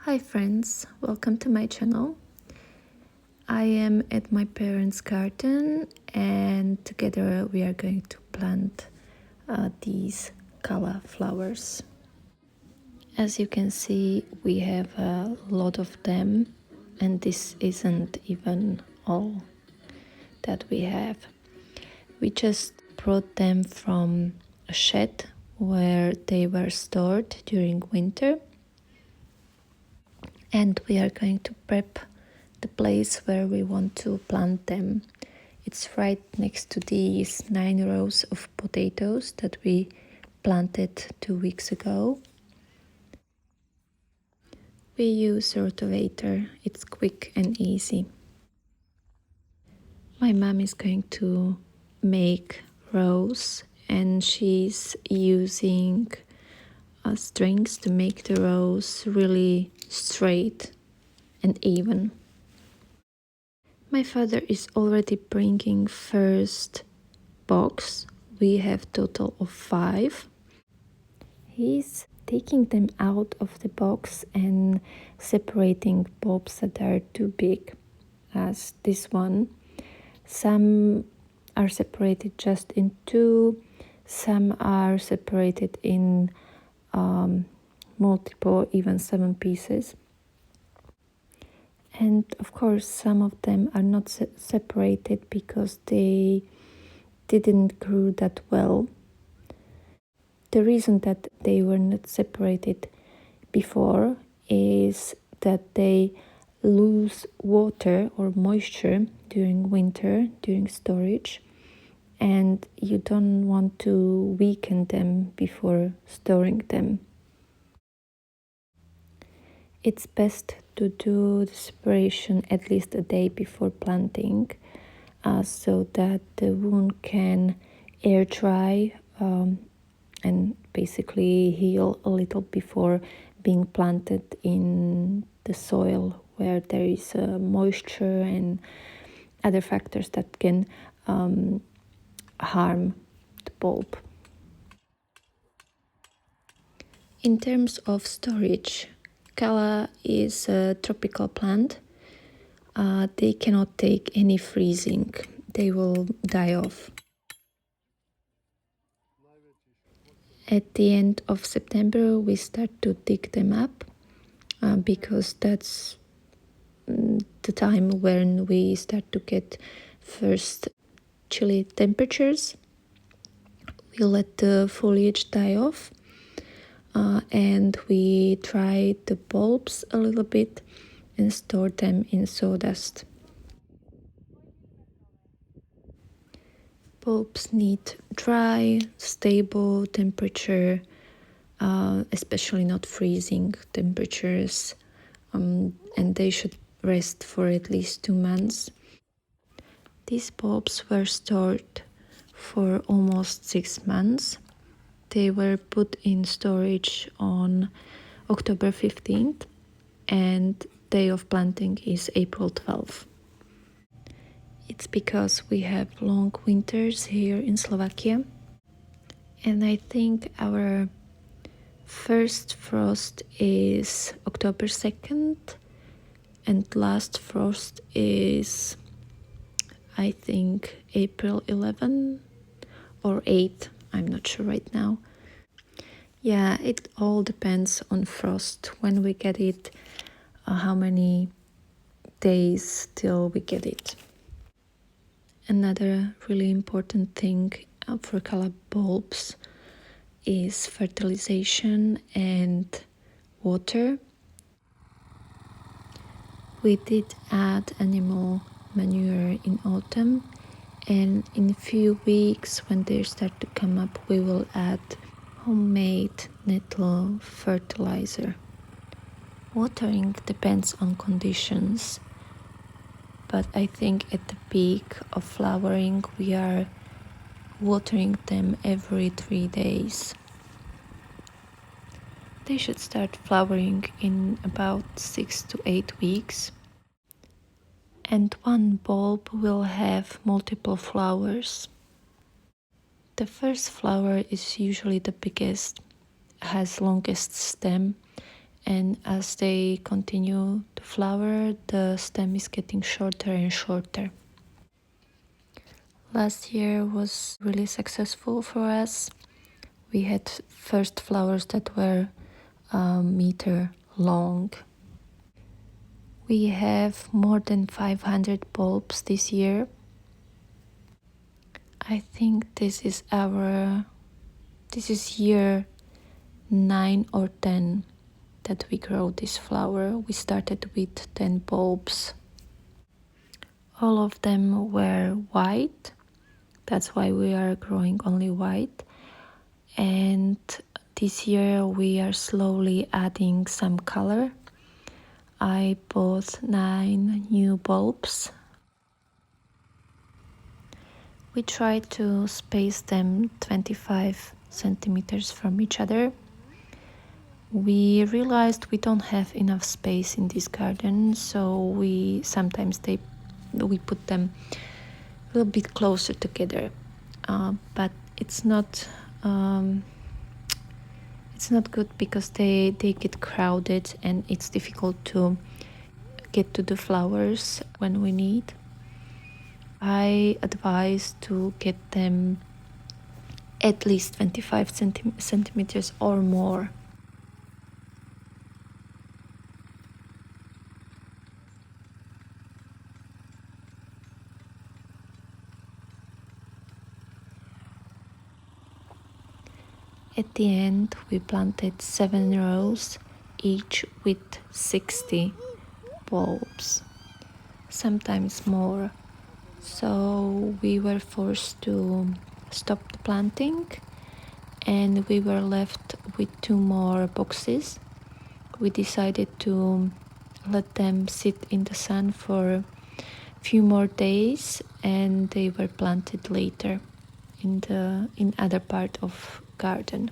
Hi friends, welcome to my channel. I am at my parents' garden and together we are going to plant these Calla flowers. As you can see, we have a lot of them and this isn't even all that we have. We just brought them from a shed where they were stored during winter. And we are going to prep the place where we want to plant them. It's right next to these 9 rows of potatoes that we planted 2 weeks ago. We use rotavator, it's quick and easy. My mom is going to make rows and she's using strings to make the rows really straight and even. My father is already bringing first box. We have total of 5. He's taking them out of the box and separating bulbs that are too big, as this one. Some are separated just in 2, some are separated in multiple, even 7 pieces. And of course, some of them are not separated because they didn't grow that well. The reason that they were not separated before is that they lose water or moisture during winter, during storage, and you don't want to weaken them before storing them. It's best to do the separation at least a day before planting, so that the wound can air dry and basically heal a little before being planted in the soil where there is moisture and other factors that can harm the bulb. In terms of storage, Calla is a tropical plant. They cannot take any freezing. They will die off. At the end of September, we start to dig them up because that's the time when we start to get first chilly temperatures. We let the foliage die off and we dry the bulbs a little bit and store them in sawdust. Bulbs need dry, stable temperature, especially not freezing temperatures, and they should rest for at least 2 months. These bulbs were stored for almost 6 months. They were put in storage on October 15th and day of planting is April 12th. It's because we have long winters here in Slovakia, and I think our first frost is October 2nd and last frost is, I think, April 11 or 8, I'm not sure right now. Yeah, it all depends on frost, when we get it, how many days till we get it. Another really important thing for Calla bulbs is fertilization and water. We did add animal manure in autumn, and in a few weeks when they start to come up we will add homemade nettle fertilizer. Watering depends on conditions, but I think at the peak of flowering we are watering them every 3 days. They should start flowering in about 6 to 8 weeks. And one bulb will have multiple flowers. The first flower is usually the biggest, has longest stem, and as they continue to flower, the stem is getting shorter and shorter. Last year was really successful for us. We had first flowers that were a meter long. We have more than 500 bulbs this year. I think this is year 9 or 10 that we grow this flower. We started with 10 bulbs. All of them were white. That's why we are growing only white. And this year we are slowly adding some color. I bought 9 new bulbs. We tried to space them 25 centimeters from each other. We realized we don't have enough space in this garden, so we put them a little bit closer together. But it's not good because they get crowded and it's difficult to get to the flowers when we need. I advise to get them at least 25 centimeters or more. At the end, we planted 7 rows, each with 60 bulbs, sometimes more. So we were forced to stop the planting, and we were left with 2 more boxes. We decided to let them sit in the sun for a few more days, and they were planted later in other part of garden.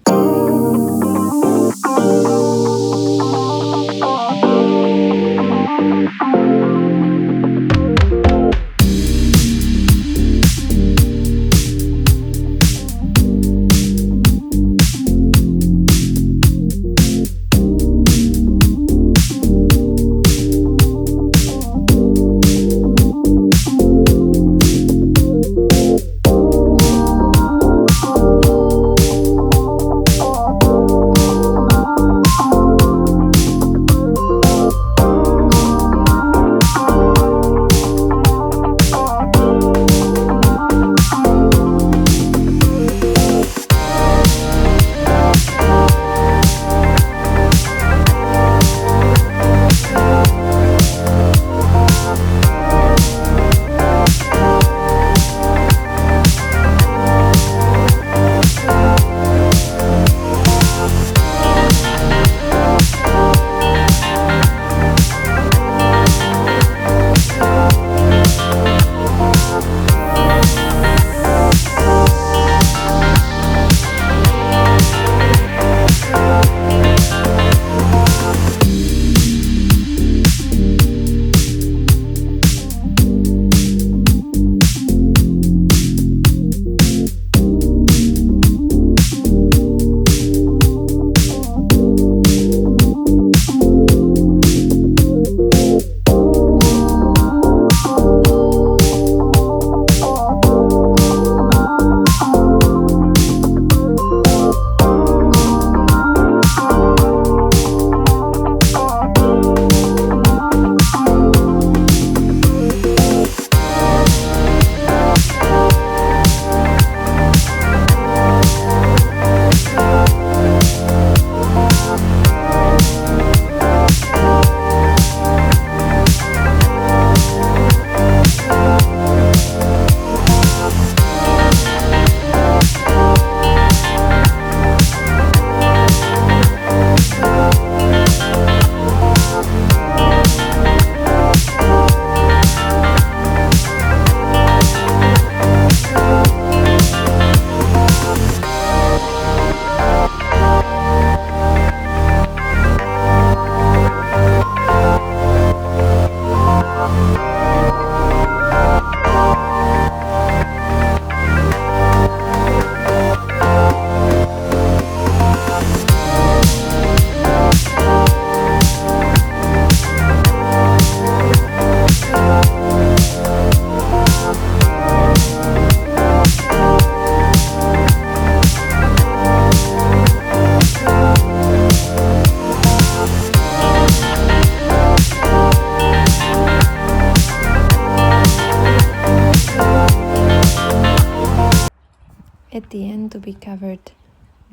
we covered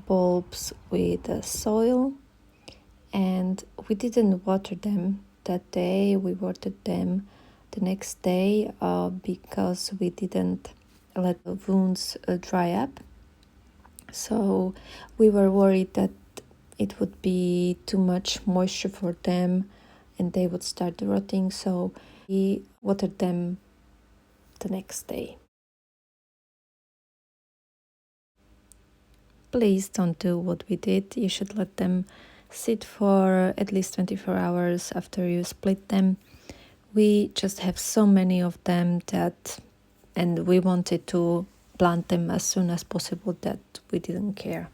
bulbs with soil, and we didn't water them that day. We watered them the next day because we didn't let the wounds dry up. So we were worried that it would be too much moisture for them and they would start rotting. So we watered them the next day. Please don't do what we did. You should let them sit for at least 24 hours after you split them. We just have so many of them and we wanted to plant them as soon as possible that we didn't care.